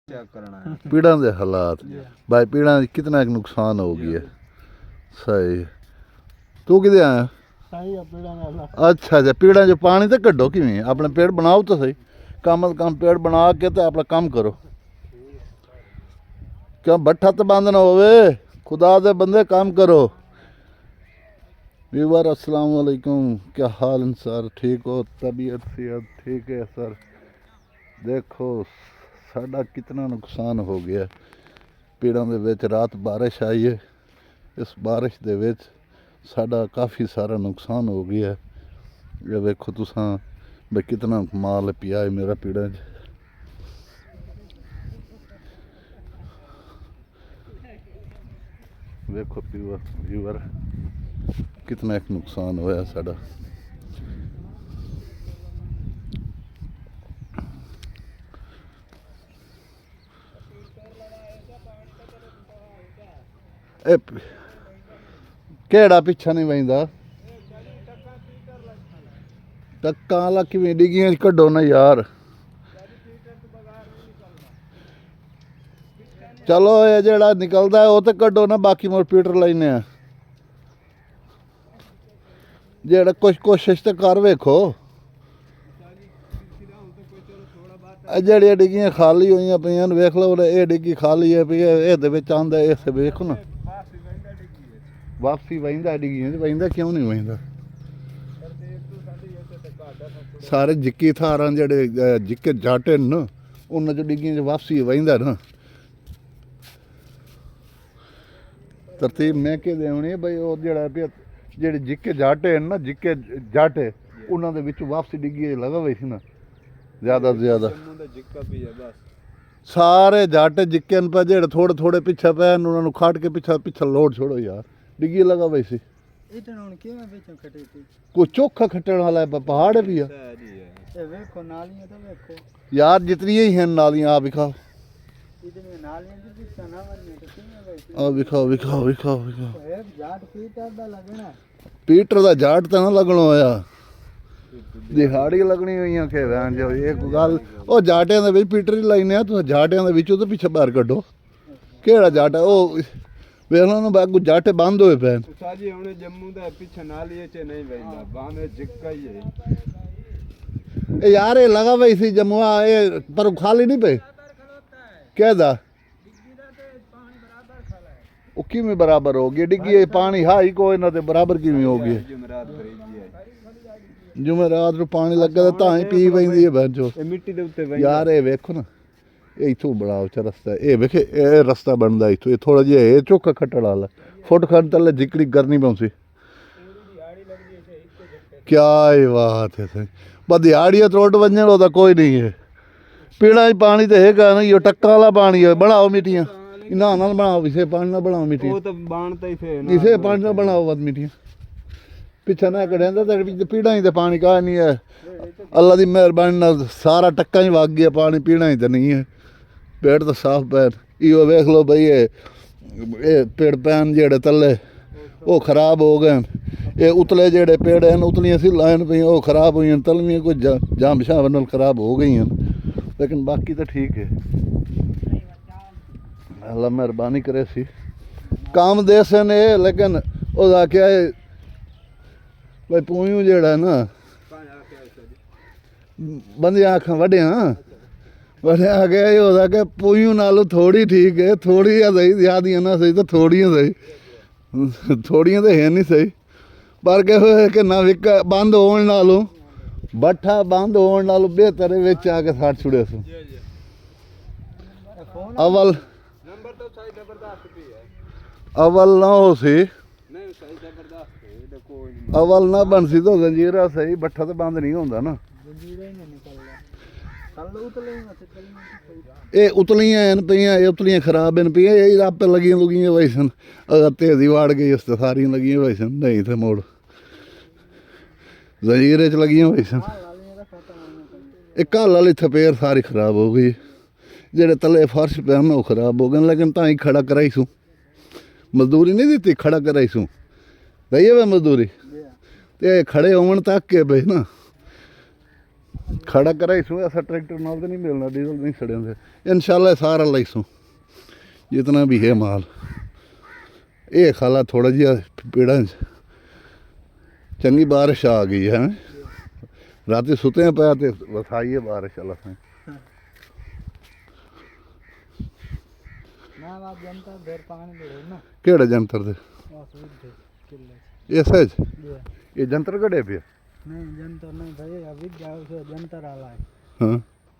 Check करना है पीड़ा के हालात भाई, पीड़ा कितना नुकसान हो गया। सही। तू किधर आया? अच्छा अच्छा, पीड़ा जो पानी तो कड्डो किवें, अपने पेड़ बनाओ तो सही, कम से कम पेड़ बना के तो अपना काम करो। क्यों भट्ठा तो बंद ना होवे, खुदा दे बंदे काम करो। व्यूअर अस्सलाम वालेकुम, क्या हाल है सर? ठीक हो? तबीयत सेहत ठीक है सर? देखो साडा कितना नुकसान हो गया पेड़ों दे विच। रात बारिश आई है, इस बारिश दे विच साडा काफ़ी सारा नुकसान हो गया। ये देखो तुसां भाई कितना माल पिया है मेरा पेड़ां च। देखो व्यूअर कितना एक नुकसान होया साडा। केड़ा पिछा नहीं वहींदा? टक्का वाला किवें डिगियां कड्डो ना यार। चलो ये जेड़ा निकलदा है वो तो कड्डो ना, बाकी मोर पीटर लैने आ। जेड़ा कुछ कोशिश तो कर वेखो। जेड़ियां डिगियां खाली होइयां पईयां वेख लो, ये डिगी खाली है पई, इहदे विच आंदा, इस वेखो ना वापसी वहींदा डिगियां च। वहींदा क्यों नहीं वहींदा? सारे जिक्की थारां जेड़े जिक्के जाटे न उन्हां च डिगियां च वापसी वहींदा ना। तरतीब मैं के देवनी बई वो जेड़ा जेड़े जिक्के जाटे न ना, जिक्के जाटे उन्हां दे विच वापसी डिगी लगा वही सी ना ज्यादा से ज्यादा। सारे जाटे जिक्के न पे जेड़े थोड़े थोड़े पिछे पे उन्हां नूं खाट के पिछा पिछा लोड छोड़ो यार, डिगी लगा वही सी। कोई चोखा खट्टण वाला है, पहाड़ है भी है यार, जितनी ही हैं नालियां। आप दिखाओ, विखाओ विखाओ विखाओ विखाओ। पीटर दा जाट तो ना लगना होया, दिहाड़ी लगनी हुई के वैन जो एक गल। ओ जाटियां दे विच पीटर ही लाइने, तुस जाटियां दे विचों तो पिछे बाहर कड्डो। केड़ा जाट है ओ? वेख लो ना बागू जाटे बंद होए पैन। साजी हुणे जम्मू दा पिछे नालिए च नहीं वैंदा, बांदे जिक्का ही है। ए यार ये लगा वही सी जम्मुआ, ये पर खाली नहीं पे कहदा वो किवें बराबर हो गया डिग्गी? पानी हाई कोई ना ते बराबर किवें हो गया? जुमेरात नूं पानी लगा तां ही पी वैंदी है भैन चो। मिट्टी दे उत्ते यार ये वेखो ना, ये इथों बड़ा उच्चा रस्ता है, ये वेखे ये रस्ता बनदा इथों, ये थोड़ा जिहा ये चोखा खट्टड़ वाला फुट खंड तले जिकड़ी करनी पौंसी। क्या ही बात है सही, पर दिहाड़ियां त्रोट वंजण ओदा कोई नहीं है। पीड़ा पानी तो है ना, ये टक्का वाला पानी है। बनाओ मिट्टियां ना ना बनाओ, इसे पानी ना बनाओ मिट्टियां, वो तो बाणता ही थे ना, इसे पानी ना बनाओ बद मिट्टियां पिछा ना करेंदा तो पीड़ा ही तो पानी का नहीं है। अल्लाह की मेहरबानी नाल सारा टक्का ही वग गया, पानी पीना ही तो नहीं है। पेड़ तो साफ पैन, इो वेख लो बई ये पेड़ पैन जेड़े तले वो खराब हो गए। ये उतले जेड़े पेड़ हैं उतलियां सिल्लां हैं पई वो खराब हुई, तलवियां कुछ जाम शाम नाल खराब हो गई हैं, लेकिन बाकी तो ठीक है। अल्लाह मेहरबानी करे सी काम दे सन ये, लेकिन ओदा क्या है भाई पूयूं जेड़ा ना बंदे आखां वड्या वड्या गया ये होदा कि पूयूं नालों थोड़ी ठीक है। थोड़ी सही, ज्यादा ना सही तो थोड़ियां सही, थोड़ियां तो है नहीं सही, पर क्या कि ना विक बंद होने नालों भट्ठा बंद होने नालों बेहतर है विच आके साड़ छुड़े सो। अवल अवल ना हो सी, अवल ना बन सी तो जंजीरा सही, भट्ठा तो बंद नहीं होंदा ना। ये उतलियां हैं पईयां, ये उतलियां खराब हैं पईयां, ये आपे लगियां लुगियां वही सन। अगर तेजी वाड़ गई उस तो सारियां लगियां वही सन, नहीं तो मोड़ जंजीरे च लगियां वही सन। एक कल वाली थपेर सारी खराब हो गई, जेड़े तले फर्श पे वो खराब हो गए, लेकिन तां ही खड़ा कराई सूँ। मजदूरी नहीं दी, खड़ा कराई सूँ दईए वे मजदूरी ते खड़े होवन तक के पे ना। ਖੜਾ ਕਰਾਈ ਸੂ ऐसा ट्रैक्टर नाल तो नहीं मिलना डीजल नहीं खड़े होंगे इंशाल्लाह सारा लाइसू जितना भी है माल ये खाला थोड़ा जिहा पेड़ा चंगी बारिश आ गई है रात सुते पाया तो वसाई है बारिश अल्लाह से ना आप जनता देर पानी दे ना केड़ा जंतर दे बस विद किले ये सच ये जंतर कड़े पे नहीं जनता नहीं भाई अभी जाओ से जनता आला है हाँ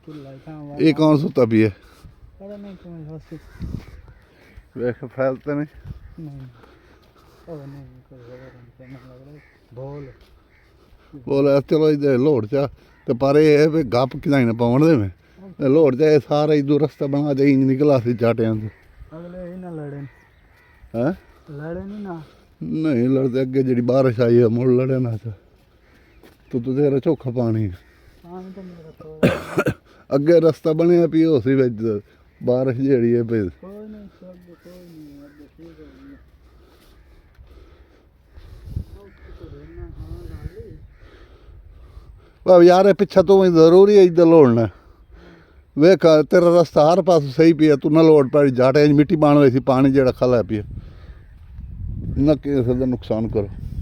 किला था ये कौन सुता भी है पता नहीं कौन हॉस्टल वेख फैलते नहीं नहीं ओ नहीं कोई खबर नहीं लग रहा है बोल बोले चलो इधर लोड चा तो पर ये है भी गप किदाई ना पाउण दे में लोड चा सारा इधर रास्ता बना दे इंज निकला सी जाटियां से अगले ही ना लड़े हैं लड़े नहीं ना नहीं लड़ते अगे जी बारिश आई है मुड़ लड़े ना तो तेरा चोखा पानी है पानी तो मेरा थोड़ा अगे रास्ता बनया पी उसी बिच बारिश जेड़ी है पे कोई नहीं सब कोई नहीं अब ठीक हो गया तो रहना हां डाली भाई यार पिछा तो जरूरी है इधर लोड़ना वेख तेरा रास्ता हर पास सही पिया तू ना लोड पड़ी जाटे मिट्टी बाण हुई सी पानी जेड़ा खला पिया ना किसी का नुकसान करो